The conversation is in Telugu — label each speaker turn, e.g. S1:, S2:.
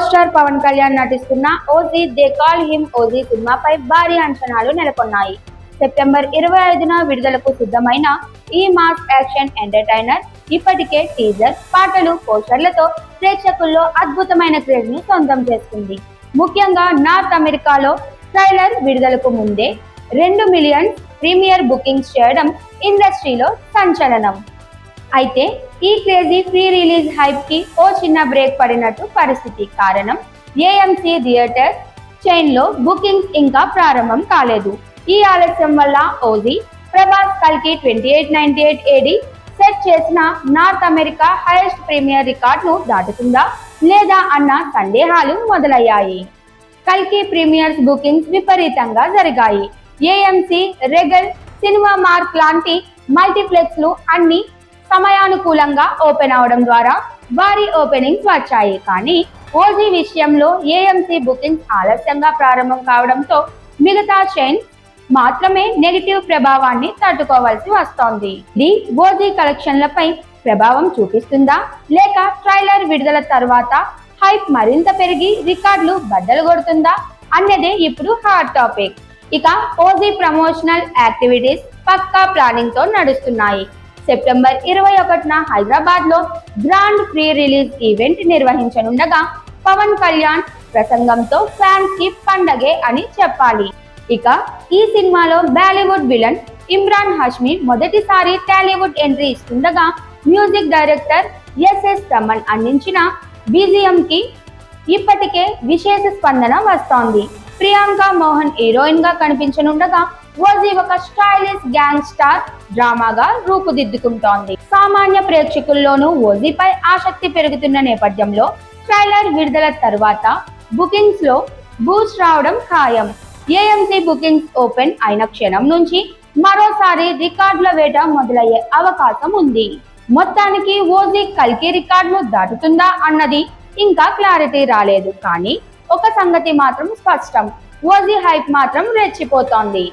S1: స్టార్ పవన్ కళ్యాణ్ నటిస్తున్న OG they call him OG సినిమాపై భారీ అంచనాలు నెలకొన్నాయి. సెప్టెంబర్ 25న విడుదలకు సిద్ధమైన ఈ మాస్ యాక్షన్ ఎంటర్టైనర్ ఇప్పటికే టీజర్, పాటలు, పోస్టర్లతో ప్రేక్షకుల్లో అద్భుతమైన క్రేజ్ ను సొంతం చేసుకుంది. ముఖ్యంగా నార్త్ అమెరికాలో ట్రైలర్ విడుదలకు ముందే 2 మిలియన్ ప్రీమియర్ బుకింగ్స్ చేయడం ఇండస్ట్రీలో సంచలనం. అయితే ఈ క్రేజీ ప్రీ రిలీజ్ హైప్ కి ఓ చిన్న బ్రేక్ పడినట్టు పరిస్థితి. కారణం ఏఎంసీ థియేటర్ చైన్ లో బుకింగ్స్ ఇంకా ప్రారంభం కాలేదు. ఈ ఆలస్యం వల్ల ఓజీ ప్రభాస్ కల్కి 2898 AD సెట్ చేసిన north America highest premiere record ను దాటుతుందా లేదా అన్న సందేహాలు మొదలయ్యాయి. కల్కి ప్రీమియర్స్ బుకింగ్స్ విపరీతంగా జరిగాయి. ఏఎంసీ, రెగల్, సినిమా మార్క్ లాంటి మల్టీప్లెక్స్ లు అన్ని సమయానుకూలంగా ఓపెన్ అవడం ద్వారా భారీ ఓపెనింగ్స్ వచ్చాయి. కానీ ఓజీ విషయంలో ఏఎంసీ బుకింగ్స్ ఆలస్యంగా ప్రారంభం కావడంతో మిగతా చైన్ మాత్రమే నెగిటివ్ ప్రభావాన్ని తట్టుకోవాల్సి వస్తోంది. ఇది ఓజీ కలెక్షన్లపై ప్రభావం చూపిస్తుందా లేక ట్రైలర్ విడుదల తర్వాత హైప్ మరింత పెరిగి రికార్డులు బద్దలు కొడుతుందా అన్నదే ఇప్పుడు హాట్ టాపిక్. ఇక ఓజీ ప్రమోషనల్ యాక్టివిటీస్ పక్కా ప్లానింగ్ తో నడుస్తున్నాయి. సెప్టెంబర్ 21న హైదరాబాద్ లో గ్రాండ్ ప్రీ రిలీజ్ ఈవెంట్ నిర్వహించనుండగా పవన్ కళ్యాణ్ ప్రసంగంతో ఫ్యాన్స్ కి పండగే అని చెప్పాలి. ఇక ఈ సినిమాలో బాలీవుడ్ విలన్ ఇమ్రాన్ హష్మి మొదటిసారి టాలీవుడ్ ఎంట్రీ ఇస్తుండగా మ్యూజిక్ డైరెక్టర్ ఎస్ఎస్ తమన్ అందించిన బీజిఎం కి ఇప్పటికే విశేష స్పందన వస్తోంది. ప్రియాంక మోహన్ హీరోయిన్ గా కనిపించనుండగా ఓజీ ఒక స్టైలిష్ గ్యాంగ్ స్టార్ డ్రామాగా రూపుదిద్దుకుంటోంది. సామాన్య ప్రేక్షకుల్లోనూ ఓజీపై ఆసక్తి పెరుగుతున్న నేపథ్యంలో ట్రైలర్ విడుదల తర్వాత బుకింగ్స్ లో బూస్ట్ రావడం ఖాయం. ఏఎంసీ బుకింగ్స్ ఓపెన్ అయిన క్షణం నుంచి మరోసారి రికార్డుల వేట మొదలయ్యే అవకాశం ఉంది. మొత్తానికి ఓజీ కల్కి రికార్డును దాటుతుందా అన్నది ఇంకా క్లారిటీ రాలేదు. కానీ ఒక సంగతి మాత్రం స్పష్టం, ఓజీ హైప్ మాత్రం రెచ్చిపోతోంది.